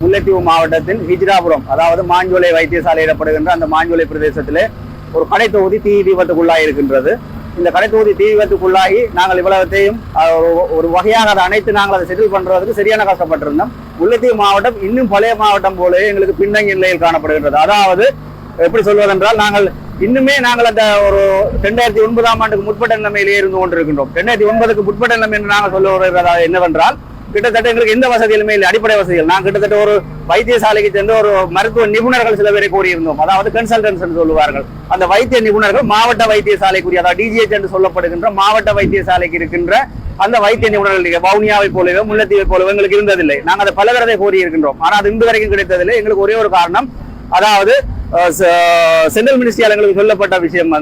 முல்லைத்தீவு மாவட்டத்தின் ஹிஜ்ராபுரம், அதாவது மாஞ்சோலை வைத்தியசாலை இடப்படுகின்ற அந்த மாஞ்சோலை பிரதேசத்திலே ஒரு கடை தொகுதி தீ விபத்துக்குள்ளாகி இருக்கின்றது. இந்த கடை தொகுதி தீ விபத்துக்குள்ளாகி நாங்கள் இவ்வளவுத்தையும் ஒரு வகையாக அதை அனைத்து நாங்கள் அதை செட்டில் பண்றதுக்கு சரியான கஷ்டப்பட்டிருந்தோம். முல்லைத்தீவு மாவட்டம் இன்னும் பழைய மாவட்டம் போல எங்களுக்கு பின்தங்கிய நிலையில் காணப்படுகின்றது. அதாவது எப்படி சொல்வதென்றால், நாங்கள் அந்த ஒரு 2009ஆம் ஆண்டுக்கு முற்பட்ட நிலைமையிலே இருந்து கொண்டிருக்கின்றோம். 2009க்கு முற்பட்ட நிலைமை என்று நாங்கள் சொல்ல வருகிறது என்னவென்றால், கிட்டத்தட்ட எங்களுக்கு எந்த வசதிகளுமே இல்லை, அடிப்படை வசதிகள். நான் கிட்டத்தட்ட ஒரு வைத்தியசாலைக்கு சென்று ஒரு மருத்துவ நிபுணர்கள் சில பேரை கூறியிருந்தோம், அதாவது கன்சல்டன்ஸ் என்று சொல்லுவார்கள். அந்த வைத்திய நிபுணர்கள் மாவட்ட வைத்தியசாலைக்குரிய, அதாவது டிஜிஎச் என்று சொல்லப்படுகின்ற மாவட்ட வைத்தியசாலைக்கு இருக்கின்ற அந்த வைத்திய நிபுணர்கள் வவுனியாவை போலவே முல்லைத்தீவை போலவே எங்களுக்கு இருந்ததில்லை. நாங்கள் அதை பல தடவை கூறியிருக்கின்றோம், ஆனால் அது இன்று வரைக்கும் கிடைத்ததில்லை. எங்களுக்கு ஒரே ஒரு காரணம், அதாவது சென்ட்ரல் மினிஸ்ட்ரியால் எங்களுக்கு சொல்லப்பட்ட விஷயம்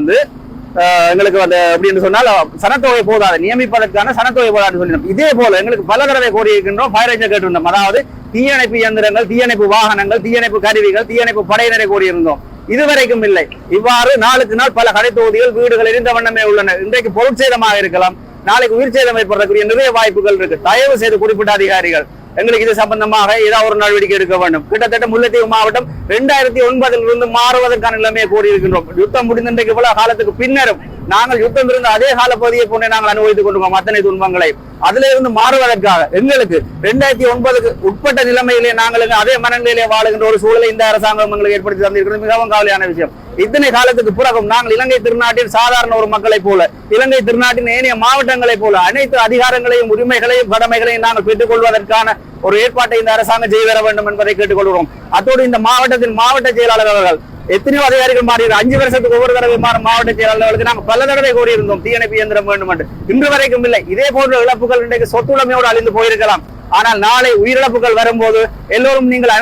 எங்களுக்கு அப்படின்னு சொன்னால் சனத்தொகை போதாது, நியமிப்பதற்கான சனத்தொகை போதாது சொல்லினோம். இதே போல எங்களுக்கு பல தடவை கோரியிருக்கின்றோம், ஃபயர் ரேஞ்சர் கேட்டிருந்தோம், அதாவது தீயணைப்பு இயந்திரங்கள், தீயணைப்பு வாகனங்கள், தீயணைப்பு கருவிகள், தீயணைப்பு படையினரை கோரியிருந்தோம். இதுவரைக்கும் இல்லை. இவ்வாறு நாளுக்கு நாள் பல கடை தொகுதிகள் வீடுகள் எரிந்த வண்ணமே உள்ளன. இன்றைக்கு பொருட்சேதமாக இருக்கலாம், நாளைக்கு உயிர் சேதம் ஏற்படக்கூடிய நிறைய வாய்ப்புகள் இருக்கு. தயவு செய்து குறிப்பிட்ட அதிகாரிகள் எங்களுக்கு இது சம்பந்தமாக ஏதாவது ஒரு நடவடிக்கை எடுக்க வேண்டும். கிட்டத்தட்ட முல்லைத்தீவு மாவட்டம் 2009 மாறுவதற்கான நிலைமையை கோரியிருக்கின்றோம். யுத்தம் முடிந்த இன்றைக்கு இவ்வளவு காலத்துக்கு பின்னரும் நாங்கள் யுத்தம் இருந்த அதே கால பகுதியை போன்றே நாங்கள் அனுபவித்துக் கொண்டிருக்கோம் அத்தனை துன்பங்களை. அதுல இருந்து மாறுவதற்காக எங்களுக்கு 2009க்கு உட்பட்ட நிலைமையிலே நாங்கள் அதே மனநிலையிலே வாழுகின்ற ஒரு சூழலை இந்த அரசாங்கம் எங்களுக்கு ஏற்படுத்தி தந்திருக்கிறது. மிகவும் கவலையான விஷயம். இத்தனை காலத்துக்கு பிறகும் நாங்கள் இலங்கை திருநாட்டின் சாதாரண ஒரு மக்களை போல, இலங்கை திருநாட்டின் ஏனைய மாவட்டங்களை போல அனைத்து அதிகாரங்களையும் உரிமைகளையும் கடமைகளையும் நாங்கள் பெற்றுக் கொள்வதற்கான ஒரு ஏற்பாட்டை இந்த அரசாங்கம் செய்து தர வேண்டும் என்பதை கேட்டுக்கொள்கிறோம். அத்தோடு இந்த மாவட்டத்தின் மாவட்ட செயலாளர் அவர்கள் எத்தனையோ அதிகாரிகள் மாறி 5 வருஷத்துக்கு ஒவ்வொரு தடவை மாறும் மாவட்ட செயலாளர்களுக்கு நாங்கள் பல தடவை கோரியிருந்தோம் தீயணைப்பு இயந்திரம் வேண்டும் என்று. இன்று வரைக்கும் இல்லை. இதே போன்ற இழப்புகள் இன்றைக்கு சொத்துடைமையோடு அழிந்து போயிருக்கலாம். ஆனால் நாளை உயிரிழப்புகள் வரும்போது எல்லோரும் நீங்கள்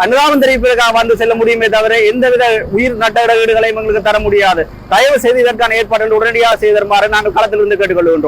அனுதாபம் தெரிவிப்பதற்காக வந்து செல்ல முடியுமே தவிர எந்தவித உயிர் நட்ட வீடுகளையும் எங்களுக்கு தர முடியாது. தயவு செய்து இதற்கான ஏற்பாடுகள் உடனடியாக செய்து தருமாறு நாங்கள் களத்திலிருந்து கேட்டுக்கொள்கின்றோம்.